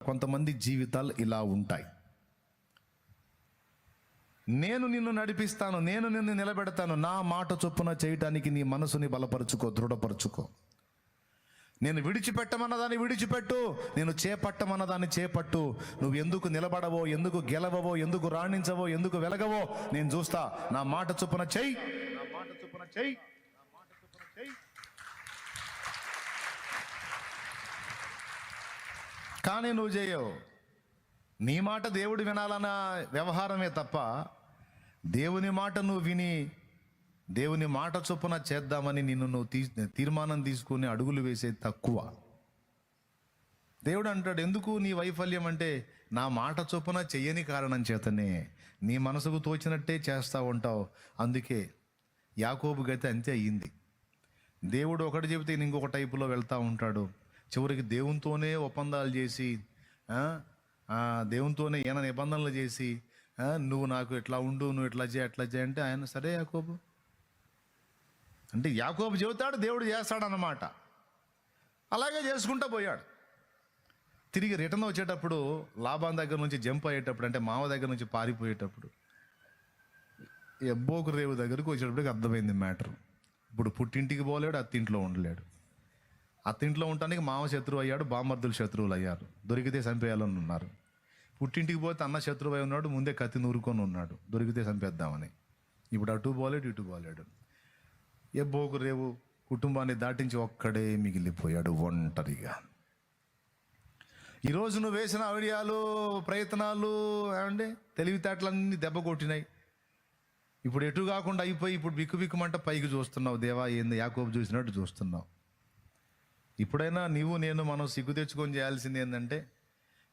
కొంతమంది జీవితాలు ఇలా ఉంటాయి. నేను నిన్ను నడిపిస్తాను, నేను నిన్ను నిలబెడతాను, నా మాట చొప్పున చేయటానికి నీ మనసుని బలపరుచుకో, దృఢపరుచుకో. నేను విడిచిపెట్టమన్నదాన్ని విడిచిపెట్టు, నేను చేపట్టమన్నదాన్ని చేపట్టు. నువ్వు ఎందుకు నిలబడవో, ఎందుకు గెలవవో, ఎందుకు రాణించవో, ఎందుకు వెలగవో నేను చూస్తా. నా మాట చొప్పున చెయ్యి, నా మాట చొప్పున చెయ్యి, నా మాట చొప్పున చెయ్యి. కానీ నువ్వు చేయవు. నీ మాట దేవుడు వినాలన్న వ్యవహారమే తప్ప దేవుని మాట నువ్వు విని దేవుని మాట చొప్పున చేద్దామని నువ్వు తీర్మానం తీసుకుని అడుగులు వేసే తక్కువ. దేవుడు అంటాడు, ఎందుకు నీ వైఫల్యం అంటే నా మాట చొప్పున చెయ్యని కారణం చేతనే, నీ మనసుకు తోచినట్టే చేస్తూ ఉంటావు. అందుకే యాకోబు గతి అంతే అయ్యింది. దేవుడు ఒకటి చెబితే ఇంకొక టైపులో వెళ్తూ ఉంటాడు. చివరికి దేవునితోనే ఒప్పందాలు చేసి, దేవునితోనే ఈయన నిబంధనలు చేసి, నువ్వు నాకు ఎట్లా ఉండు, నువ్వు ఎట్లా చేయి, ఎట్లా చేయి అంటే ఆయన సరే యాకోబు అంటే యాకోబు చెబుతాడు, దేవుడు చేస్తాడన్నమాట. అలాగే చేసుకుంటూ పోయాడు. తిరిగి రిటర్న్ వచ్చేటప్పుడు లాభాన్ దగ్గర నుంచి జంప్ అయ్యేటప్పుడు, అంటే మావ దగ్గర నుంచి పారిపోయేటప్పుడు ఎబ్బోకు రేవు దగ్గరకు వచ్చేటప్పటికి అర్థమైంది మ్యాటర్. ఇప్పుడు పుట్టింటికి పోలేడు, అత్తింట్లో ఉండలేడు. అత్తింట్లో ఉండటానికి మామ శత్రువు అయ్యాడు, బామర్దులు శత్రువులు అయ్యారు. దొరికితే చంపేయాలని ఉన్నారు. పుట్టింటికి పోతే అన్న శత్రువు అయి ఉన్నాడు, ముందే కత్తి నూరుకొని ఉన్నాడు, దొరికితే చంపేద్దామని. ఇప్పుడు అటు పోలేడు, ఇటు పోలేడు. ఎబ్బోకు రేవు కుటుంబాన్ని దాటించి ఒక్కడే మిగిలిపోయాడు ఒంటరిగా. ఈరోజు నువ్వు వేసిన ఐడియాలు, ప్రయత్నాలు ఏమంటే తెలివితేటలన్నీ దెబ్బ కొట్టినాయి. ఇప్పుడు ఎటు కాకుండా అయిపోయి ఇప్పుడు బిక్కుబిక్కుమంట పైకి చూస్తున్నావు. దేవా ఏంది యాకోబు చూసినట్టు చూస్తున్నావు. ఇప్పుడైనా నీవు నేను మనం సిగ్గు తెచ్చుకొని చేయాల్సింది ఏంటంటే,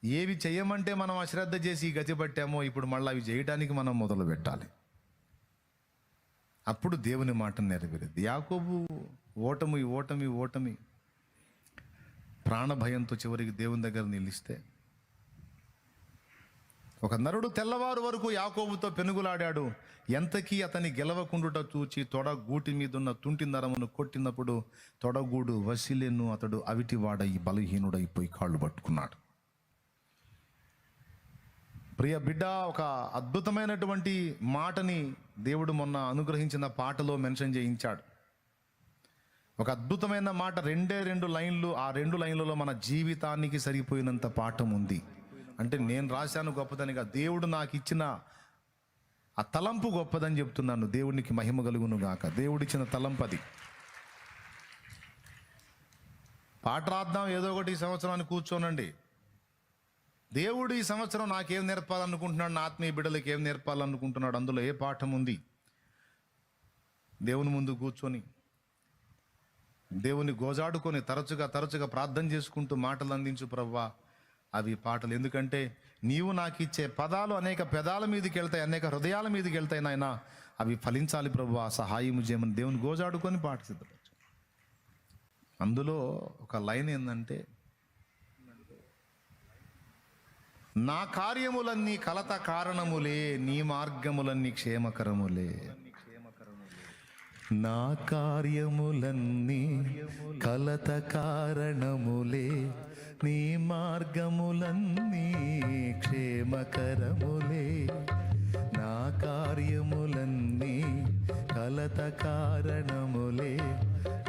ఏవి చెయ్యమంటే మనం అశ్రద్ధ చేసి ఈ గతి పట్టామో ఇప్పుడు మళ్ళీ అవి చేయడానికి మనం మొదలు పెట్టాలి. అప్పుడు దేవుని మాట నెరవేరుద్ది. యాకోబు ఓటమి ఓటమి ఓటమి ప్రాణ భయంతో చివరికి దేవుని దగ్గర నిలిస్తే, ఒక నరుడు తెల్లవారు వరకు యాకోబుతో పెనుగులాడాడు. ఎంతకీ అతని గెలవకుండుట చూచి తొడగూటి మీదున్న తుంటి నరమును కొట్టినప్పుడు తొడగూడు వసిలెను. అతడు అవిటివాడై బలహీనుడైపోయి కాళ్ళు పట్టుకున్నాడు. ప్రియ బిడ్డ, ఒక అద్భుతమైనటువంటి మాటని దేవుడు మొన్న అనుగ్రహించిన పాటలో మెన్షన్ చేయించాడు. ఒక అద్భుతమైన మాట, 2 లైన్లు. ఆ 2 లైన్లలో మన జీవితానికి సరిపోయినంత పాఠం ఉంది. అంటే నేను రాశాను గొప్పదనిగా, దేవుడు నాకు ఇచ్చిన ఆ తలంపు గొప్పదని చెప్తున్నాను. దేవునికి మహిమ కలుగును గాక. దేవుడిచ్చిన తలంపది. పాట రాద్దాం ఏదో ఒకటి ఈ సంవత్సరాన్ని కూర్చోనండి. దేవుడు ఈ సంవత్సరం నాకేం నేర్పాలనుకుంటున్నాడు, నా ఆత్మీయ బిడ్డలకి ఏం నేర్పాలనుకుంటున్నాడు, అందులో ఏ పాఠం ఉంది. దేవుని ముందు కూర్చొని దేవుని గోజాడుకొని తరచుగా ప్రార్థన చేసుకుంటూ మాటలు అందించు ప్రభువా. అవి పాటలు. ఎందుకంటే నీవు నాకు ఇచ్చే పదాలు అనేక పెదాల మీదకి వెళ్తాయి, అనేక హృదయాల మీదకి వెళ్తాయి నాయన. అవి ఫలించాలి ప్రభువా, సహాయం చేయమని దేవుని గోజాడుకొని పాట సిద్ధపరచు. అందులో ఒక లైన్ ఏంటంటే, నా కార్యములన్నీ కలత కారణములే, నీ మార్గములన్నీ క్షేమకరములే. నా కార్యములన్నీ కలత కారణములే, నీ మార్గములన్నీ క్షేమకరములే. నా కార్యములన్నీ కలత కారణములే,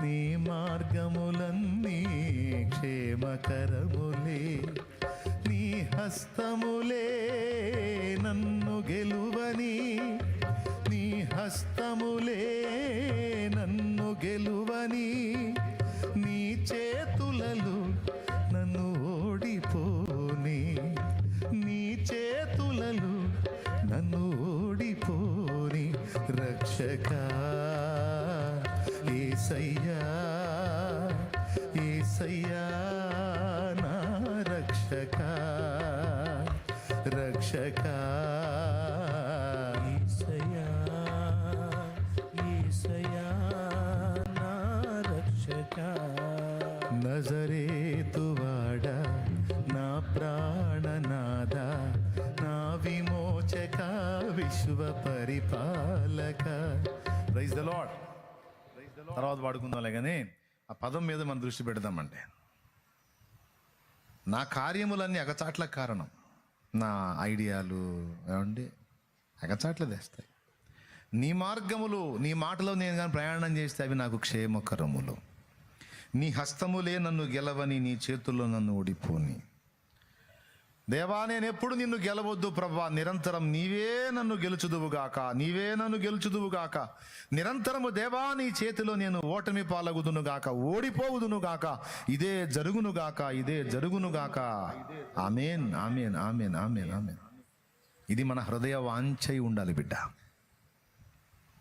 నీ మార్గములన్నీ క్షేమకరములే. నీ హస్తములే నన్ను గెలువని, నీ హస్తములే నన్ను గెలువని, నీ చేతులలో నన్ను ఓడిపోని, నీ చేతులలో నన్ను ఓడిపోని. రక్షకా యేసయ్యా, యేసయ్యా నా రక్షకా, రక్షకా నజరేతువాడా, నా ప్రాణనాథ, నా విమోచక, విశ్వ పరిపాలక. Praise the lord. తర్వాత పాడుకుందాంలే, కానీ ఆ పదం మీద మనం దృష్టి పెడదామంటే, నా కార్యములన్నీ అగచాట్లకు కారణం. నా ఐడియాలు ఏమండి అగచాట్లు తెస్తాయి. నీ మార్గములు, నీ మాటలో నేను కానీ ప్రయాణం చేస్తే అవి నాకు క్షేమకరములు. నీ హస్తములే నన్ను గెలవని, నీ చేతుల్లో నన్ను ఓడిపోని. దేవా, నేను ఎప్పుడు నిన్ను గెలవద్దు ప్రభా, నిరంతరం నీవే నన్ను గెలుచుదువుగాక, నీవే నన్ను గెలుచుదువుగాక. నిరంతరము దేవా నీ చేతిలో నేను ఓటమి పాలగుదునుగాక, ఓడిపోవుదునుగాక. ఇదే జరుగునుగాక, ఇదే జరుగునుగాక. ఆమేన్, ఆమేన్, ఆమేన్, ఆమేన్, ఆమేన్. ఇది మన హృదయ వాంఛై ఉండాలి బిడ్డ.